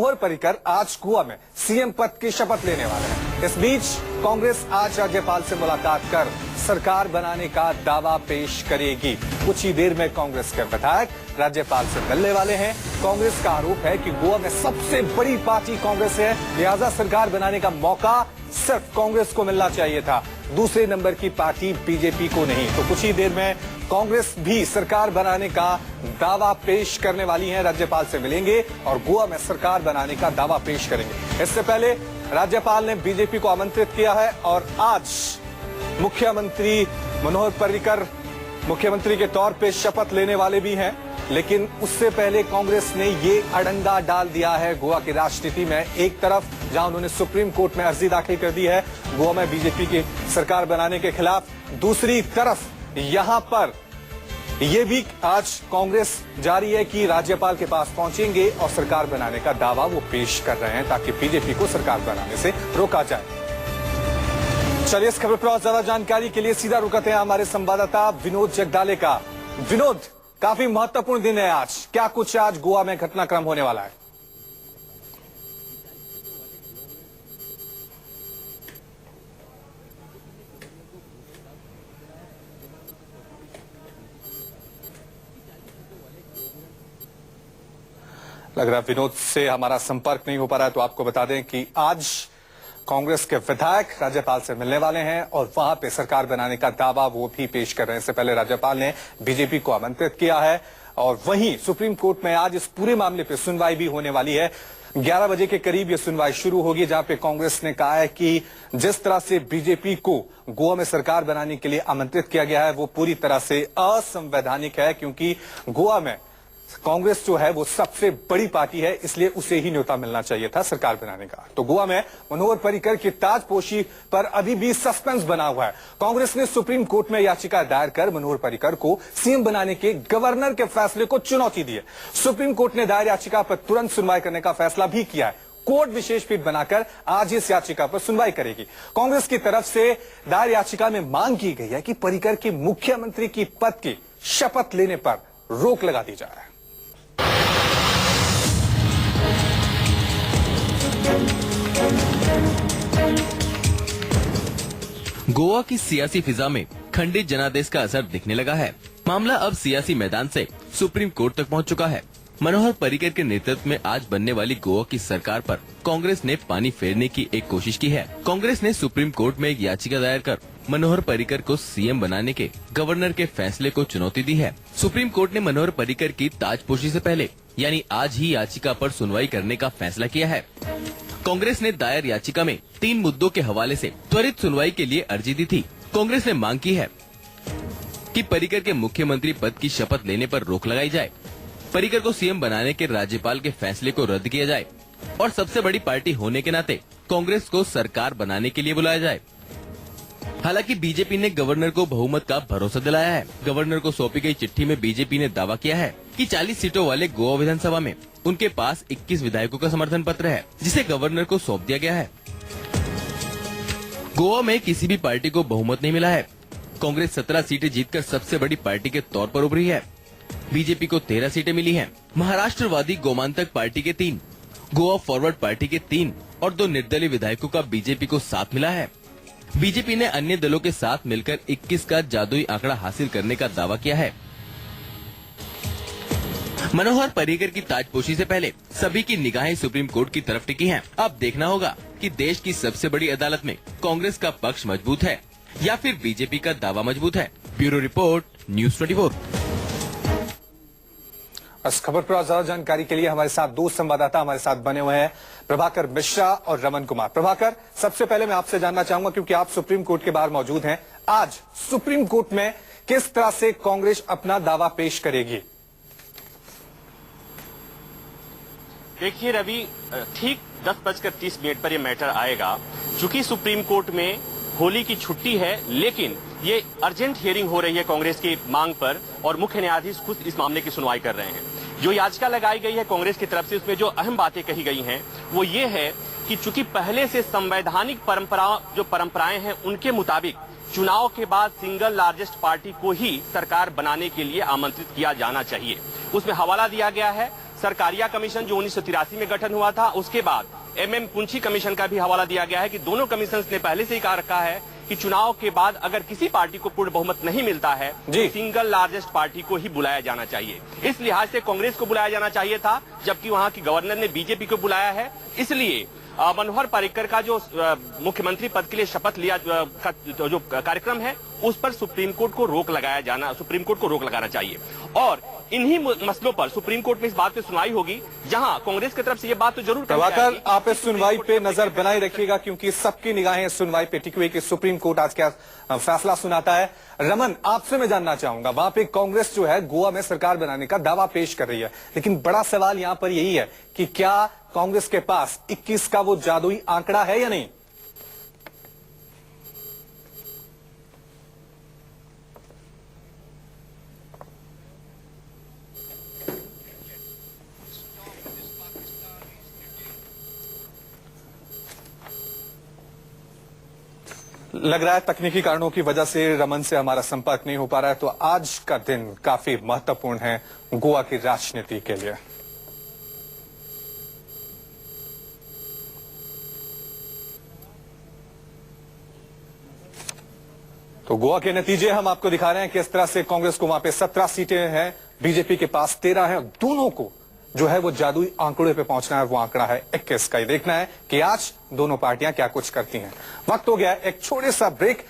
मनोहर पर्रिकर आज गोवा में सीएम पद की शपथ लेने वाले हैं। इस बीच कांग्रेस आज राज्यपाल से मुलाकात कर सरकार बनाने का दावा पेश करेगी। कुछ ही देर में कांग्रेस के विधायक राज्यपाल से मिलने वाले हैं। कांग्रेस का आरोप है कि गोवा में सबसे बड़ी पार्टी कांग्रेस है, लिहाजा सरकार बनाने का मौका सिर्फ कांग्रेस को मिलना चाहिए था, दूसरे नंबर की पार्टी बीजेपी को नहीं। तो कुछ ही देर में कांग्रेस भी सरकार बनाने का दावा पेश करने वाली है, राज्यपाल से मिलेंगे और गोवा में सरकार बनाने का दावा पेश करेंगे। इससे पहले राज्यपाल ने बीजेपी को आमंत्रित किया है और आज मुख्यमंत्री मनोहर पर्रिकर मुख्यमंत्री के तौर पे शपथ लेने वाले भी हैं, लेकिन उससे पहले कांग्रेस ने ये अड़ंगा डाल दिया है गोवा की राजनीति में। एक तरफ जहां उन्होंने सुप्रीम कोर्ट में अर्जी दाखिल कर दी है गोवा में बीजेपी की सरकार बनाने के खिलाफ, दूसरी तरफ यहां पर ये भी आज कांग्रेस जारी है कि राज्यपाल के पास पहुंचेंगे और सरकार बनाने का दावा वो पेश कर रहे हैं ताकि बीजेपी को सरकार बनाने से रोका जाए। चलिए इस खबर पर और ज्यादा जानकारी के लिए सीधा रुकते हैं हमारे संवाददाता विनोद जगदाले का। विनोद, काफी महत्वपूर्ण दिन है आज, क्या कुछ आज गोवा में घटनाक्रम होने वाला है? लग रहा है विनोद से हमारा संपर्क नहीं हो पा रहा है, तो आपको बता दें कि आज कांग्रेस के विधायक राज्यपाल से मिलने वाले हैं और वहां पे सरकार बनाने का दावा वो भी पेश कर रहे हैं। इससे पहले राज्यपाल ने बीजेपी को आमंत्रित किया है और वहीं सुप्रीम कोर्ट में आज इस पूरे मामले पे सुनवाई भी होने वाली है। 11 बजे के करीब ये सुनवाई शुरू होगी, जहां पे कांग्रेस ने कहा है कि जिस तरह से बीजेपी को गोवा में सरकार बनाने के लिए आमंत्रित किया गया है वो पूरी तरह से असंवैधानिक है, क्योंकि गोवा में कांग्रेस जो है वो सबसे बड़ी पार्टी है, इसलिए उसे ही न्योता मिलना चाहिए था सरकार बनाने का। तो गोवा में मनोहर पर्रिकर की ताजपोशी पर अभी भी सस्पेंस बना हुआ है। कांग्रेस ने सुप्रीम कोर्ट में याचिका दायर कर मनोहर पर्रिकर को सीएम बनाने के गवर्नर के फैसले को चुनौती दी है। सुप्रीम कोर्ट ने दायर याचिका पर तुरंत सुनवाई करने का फैसला भी किया है। कोर्ट विशेष पीठ बनाकर आज इस याचिका पर सुनवाई करेगी। कांग्रेस की तरफ से दायर याचिका में मांग की गई है कि पर्रिकर की मुख्यमंत्री की पद की शपथ लेने पर रोक लगा दी जाए। गोवा की सियासी फिजा में खंडित जनादेश का असर दिखने लगा है। मामला अब सियासी मैदान से सुप्रीम कोर्ट तक पहुंच चुका है। मनोहर पर्रिकर के नेतृत्व में आज बनने वाली गोवा की सरकार पर कांग्रेस ने पानी फेरने की एक कोशिश की है। कांग्रेस ने सुप्रीम कोर्ट में एक याचिका दायर कर मनोहर पर्रिकर को सीएम बनाने के गवर्नर के फैसले को चुनौती दी है। सुप्रीम कोर्ट ने मनोहर पर्रिकर की ताजपोशी से पहले यानी आज ही याचिका पर सुनवाई करने का फैसला किया है। कांग्रेस ने दायर याचिका में 3 मुद्दों के हवाले से त्वरित सुनवाई के लिए अर्जी दी थी। कांग्रेस ने मांग की है कि पर्रिकर के मुख्यमंत्री पद की शपथ लेने पर रोक लगाई जाए, पर्रिकर को सीएम बनाने के राज्यपाल के फैसले को रद्द किया जाए और सबसे बड़ी पार्टी होने के नाते कांग्रेस को सरकार बनाने के लिए बुलाया जाए। हालांकि बीजेपी ने गवर्नर को बहुमत का भरोसा दिलाया है। गवर्नर को सौंपी गई चिट्ठी में बीजेपी ने दावा किया है कि 40 सीटों वाले गोवा विधानसभा में उनके पास 21 विधायकों का समर्थन पत्र है, जिसे गवर्नर को सौंप दिया गया है। गोवा में किसी भी पार्टी को बहुमत नहीं मिला है। कांग्रेस 17 सीटें जीतकर सबसे बड़ी पार्टी के तौर पर उभरी है। बीजेपी को 13 सीटें मिली हैं। महाराष्ट्रवादी गोमांतक पार्टी के 3, गोवा फॉरवर्ड पार्टी के 3 और 2 निर्दलीय विधायकों का बीजेपी को 7 मिला है। बीजेपी ने अन्य दलों के साथ मिलकर 21 का जादुई आंकड़ा हासिल करने का दावा किया है। मनोहर पर्रिकर की ताजपोशी से पहले सभी की निगाहें सुप्रीम कोर्ट की तरफ टिकी हैं। अब देखना होगा कि देश की सबसे बड़ी अदालत में कांग्रेस का पक्ष मजबूत है या फिर बीजेपी का दावा मजबूत है। Bureau report, news 24। इस खबर पर ज्यादा जानकारी के लिए हमारे साथ 2 संवाददाता हमारे साथ बने हुए हैं, प्रभाकर मिश्रा और रमन कुमार। प्रभाकर, सबसे पहले मैं आपसे जानना चाहूंगा, क्योंकि आप सुप्रीम कोर्ट के बाहर मौजूद हैं, आज सुप्रीम कोर्ट में किस तरह से कांग्रेस अपना दावा पेश करेगी? देखिए रवि, ठीक 10:30 पर यह मैटर आएगा। चूंकि सुप्रीम कोर्ट में होली की छुट्टी है, लेकिन ये अर्जेंट हियरिंग हो रही है कांग्रेस की मांग पर और मुख्य न्यायाधीश खुद इस मामले की सुनवाई कर रहे हैं। जो याचिका लगाई गई है कांग्रेस की तरफ से, उसमें जो अहम बातें कही गई हैं वो ये है कि चूंकि पहले से संवैधानिक परंपराएं हैं, उनके मुताबिक चुनाव के बाद सिंगल लार्जेस्ट पार्टी को ही सरकार बनाने के लिए आमंत्रित किया जाना चाहिए। उसमें हवाला दिया गया है सरकारिया कमीशन जो 1983 में गठन हुआ था, उसके बाद MM पुंछी कमीशन का भी हवाला दिया गया है कि दोनों कमीशन ने पहले से ही कहा रखा है कि चुनाव के बाद अगर किसी पार्टी को पूर्ण बहुमत नहीं मिलता है तो सिंगल लार्जेस्ट पार्टी को ही बुलाया जाना चाहिए। इस लिहाज से कांग्रेस को बुलाया जाना चाहिए था, जबकि वहां की गवर्नर ने बीजेपी को बुलाया है। इसलिए मनोहर पर्रिकर का जो मुख्यमंत्री पद के लिए शपथ लिया जो कार्यक्रम है, उस पर सुप्रीम कोर्ट को रोक लगाना चाहिए। और इन्हीं मसलों पर सुप्रीम कोर्ट में इस बात पे सुनवाई होगी, जहां कांग्रेस की तरफ से ये बात तो जरूर प्रभाकर, आप इस सुनवाई पे नजर बनाए रखिएगा, क्योंकि सबकी निगाहें इस सुनवाई पे टिकी हुई कि सुप्रीम कोर्ट आज क्या फैसला सुनाता है। रमन, आपसे मैं जानना चाहूंगा, वहां पे कांग्रेस जो है गोवा में सरकार बनाने का दावा पेश कर रही है, लेकिन बड़ा सवाल यहां पर यही है कि क्या कांग्रेस के पास 21 का वो जादुई आंकड़ा है या नहीं? लग रहा है तकनीकी कारणों की वजह से रमन से हमारा संपर्क नहीं हो पा रहा है, तो आज का दिन काफी महत्वपूर्ण है गोवा की राजनीति के लिए। तो गोवा के नतीजे हम आपको दिखा रहे हैं कि इस तरह से कांग्रेस को वहां पे 17 सीटें हैं, बीजेपी के पास 13 है। दोनों को जो है वो जादुई आंकड़े पे पहुंचना है, वो आंकड़ा है 21 का। ये देखना है कि आज दोनों पार्टियां क्या कुछ करती हैं। वक्त हो गया एक छोटे सा ब्रेक।